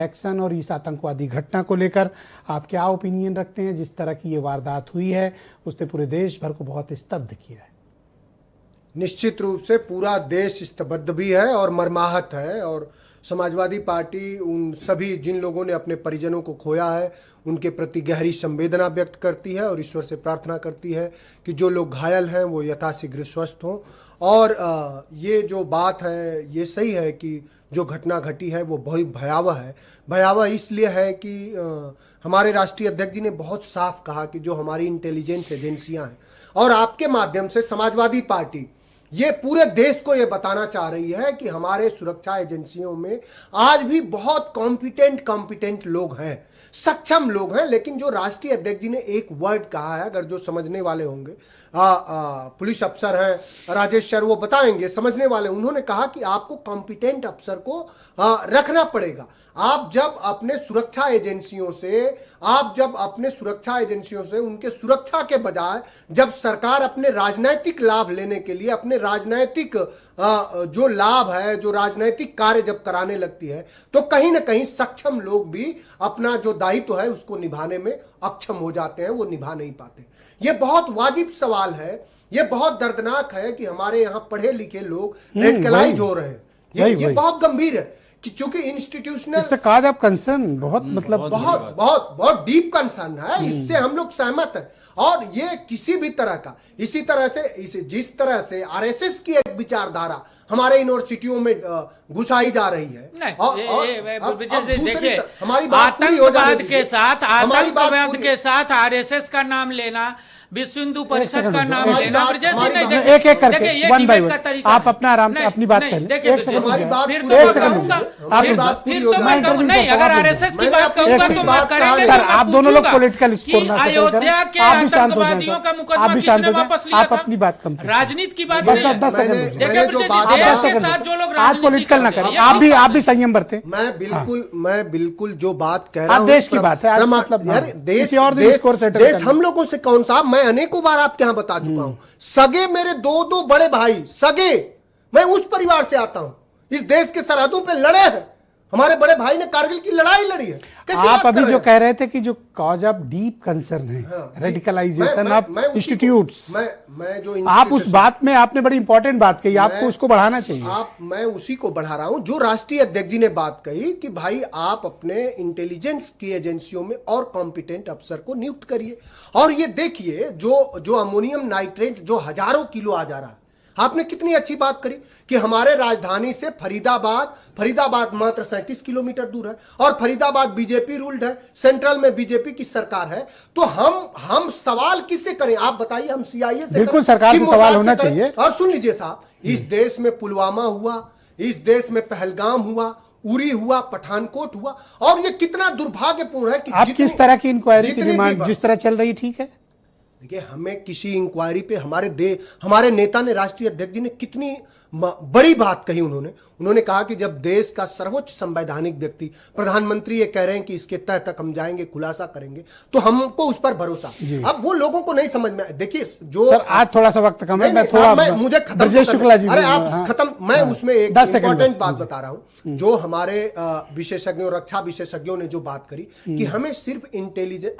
Action और इस आतंकवादी घटना को लेकर आप क्या ओपिनियन रखते हैं? जिस तरह की ये वारदात हुई है उसने पूरे देश भर को बहुत स्तब्ध किया है। निश्चित रूप से पूरा देश स्तब्ध भी है और मर्माहत है। और समाजवादी पार्टी उन सभी जिन लोगों ने अपने परिजनों को खोया है उनके प्रति गहरी संवेदना व्यक्त करती है और ईश्वर से प्रार्थना करती है कि जो लोग घायल हैं वो यथाशीघ्र स्वस्थ हों। और ये जो बात है ये सही है कि जो घटना घटी है वो बहुत भयावह है। भयावह इसलिए है कि हमारे राष्ट्रीय अध्यक्ष जी ने बहुत साफ कहा कि जो हमारी इंटेलिजेंस एजेंसियां हैं और आपके माध्यम से समाजवादी पार्टी ये पूरे देश को ये बताना चाह रही है कि हमारे सुरक्षा एजेंसियों में आज भी बहुत कॉम्पिटेंट लोग हैं, सक्षम लोग हैं। लेकिन जो राष्ट्रीय अध्यक्ष जी ने एक वर्ड कहा है, अगर जो समझने वाले होंगे पुलिस अफसर हैं राजेश सर वो बताएंगे, समझने वाले, उन्होंने कहा कि आपको कॉम्पिटेंट अफसर को रखना पड़ेगा। आप जब अपने सुरक्षा एजेंसियों से उनके सुरक्षा के बजाय जब सरकार अपने राजनीतिक लाभ लेने के लिए अपने राजनीतिक जो लाभ है, जो राजनीतिक कार्य जब कराने लगती है तो कहीं ना कहीं सक्षम लोग भी अपना जो दायित्व है उसको निभाने में अक्षम हो जाते हैं, वो निभा नहीं पाते। ये बहुत वाजिब सवाल है, ये बहुत दर्दनाक है कि हमारे यहाँ पढ़े लिखे लोग रेडिकलाइज हो रहे हैं। ये बहुत गंभीर है कि चूंकि इंस्टीट्यूशनल काज ऑफ कंसर्न बहुत मतलब बहुत डीप कंसर्न है, इससे हम लोग सहमत हैं। और ये किसी भी तरह का इसी तरह से जिस तरह से आरएसएस की एक विचारधारा हमारे यूनिवर्सिटियों में घुसाई जा रही है देखिए आतंकवाद के साथ आरएसएस का नाम लेना, विश्व हिंदू परिषद का नाम लेना, एक एक करके वन बाय वन आप अपना आराम से अपनी बात करें। एक सेकंड नहीं, अगर आरएसएस की बात कहूंगा तो मैं करेंगे सर, आप दोनों लोग पॉलिटिकल स्कोर ना अयोध्या के आतंकवादियों का मुकदमा किसने वापस लिया था? अपनी बात कम राजनीति की बात आज पॉलिटिकल ना करें, आप भी संयम बरतें। मैं बिल्कुल जो बात कह रहा हूं देश की बात है, मतलब देश हम लोगों से कौन सा, मैं अनेकों बार आपके यहां बता चुका हूं, सगे मेरे दो बड़े भाई सगे, मैं उस परिवार से आता हूं, इस देश के सरहदों पे लड़े हैं, हमारे बड़े भाई ने कारगिल की लड़ाई लड़ी है। आप अभी जो कह रहे थे कि जो कॉज ऑफ डीप कंसर्न है, रेडिकलाइजेशन ऑफ इंस्टीट्यूट्स, मैं जो आप उस बात में आपने बड़ी इंपॉर्टेंट बात कही, आपको उसको बढ़ाना चाहिए। मैं उसी को बढ़ा रहा हूं जो राष्ट्रीय अध्यक्ष जी ने बात कही कि भाई आप अपने इंटेलिजेंस की एजेंसियों में और कॉम्पिटेंट अफसर को नियुक्त करिए। और ये देखिए जो अमोनियम नाइट्रेट जो हजारों किलो आ जा रहा है, आपने कितनी अच्छी बात करी कि हमारे राजधानी से फरीदाबाद मात्र 37 किलोमीटर दूर है और फरीदाबाद बीजेपी रूल्ड है, सेंट्रल में बीजेपी की सरकार है। तो हम सवाल किससे करें आप बताइए? हम सीआईए से? बिल्कुल सरकार से सवाल होना चाहिए। और सुन लीजिए साहब, इस देश में पुलवामा हुआ, इस देश में पहलगाम हुआ, उरी हुआ, पठानकोट हुआ, और ये कितना दुर्भाग्यपूर्ण है कि आप किस तरह की इंक्वायरी की डिमांड जिस तरह चल रही ठीक है। देखिए, हमें किसी इंक्वायरी पे हमारे नेता ने, राष्ट्रीय अध्यक्ष जी ने कितनी बड़ी बात कही। उन्होंने कहा कि जब देश का सर्वोच्च संवैधानिक व्यक्ति प्रधानमंत्री ये कह रहे हैं कि इसके तह तक हम जाएंगे, खुलासा करेंगे, तो हमको उस पर भरोसा। अब वो लोगों को नहीं समझ में। देखिए जो सर, आज थोड़ा सा वक्त कम है, मुझे खत्म शुक्ला जी, अरे आप खत्म, मैं उसमें एक 10 इंपॉर्टेंट बात बता रहा हूं। जो हमारे विशेषज्ञों, रक्षा विशेषज्ञों ने जो बात करी कि हमें सिर्फ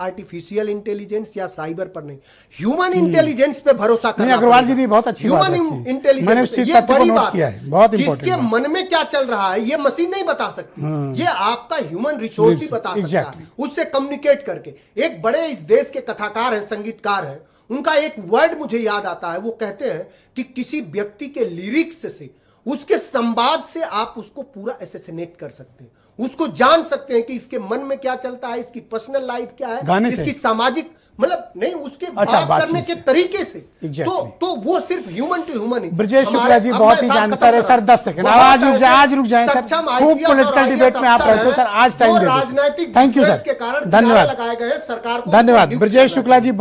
आर्टिफिशियल इंटेलिजेंस या साइबर पर नहीं, ह्यूमन इंटेलिजेंस पे भरोसा करना। अग्रवाल जी ने बहुत अच्छी ह्यूमन इंटेलिजेंस, ये बड़ी बात है। बहुत किसके मन में क्या चल रहा है ये मशीन नहीं बता सकती, ये आपका ह्यूमन रिसोर्स ही बता सकता है, उससे कम्युनिकेट करके। एक बड़े इस देश के कथाकार हैं, संगीतकार हैं, उनका एक वर्ड मुझे याद आता है। वो कहते हैं कि किसी व्यक्ति के लिरिक्स से, उसके संवाद से आप उसको पूरा एसेसिनेट कर सकते हैं, उसको जान सकते हैं कि इसके मन में क्या चलता है, इसकी पर्सनल लाइफ क्या है, इसकी सामाजिक मतलब नहीं, उसके बात करने के तरीके से। तो वो सिर्फ ह्यूमन टू ह्यूमन ही। ब्रजेश शुक्ला जी बहुत ही जानकार है सर। 10 सेकंड आज रुक जाए सर, खूब पॉलिटिकल डिबेट में आप रहते हो सर, आज टाइम दे दो। राजनीतिक थैंक यू सर, के कारण धन्यवाद लगाए गए सरकार को। धन्यवाद ब्रजेश शुक्ला जी।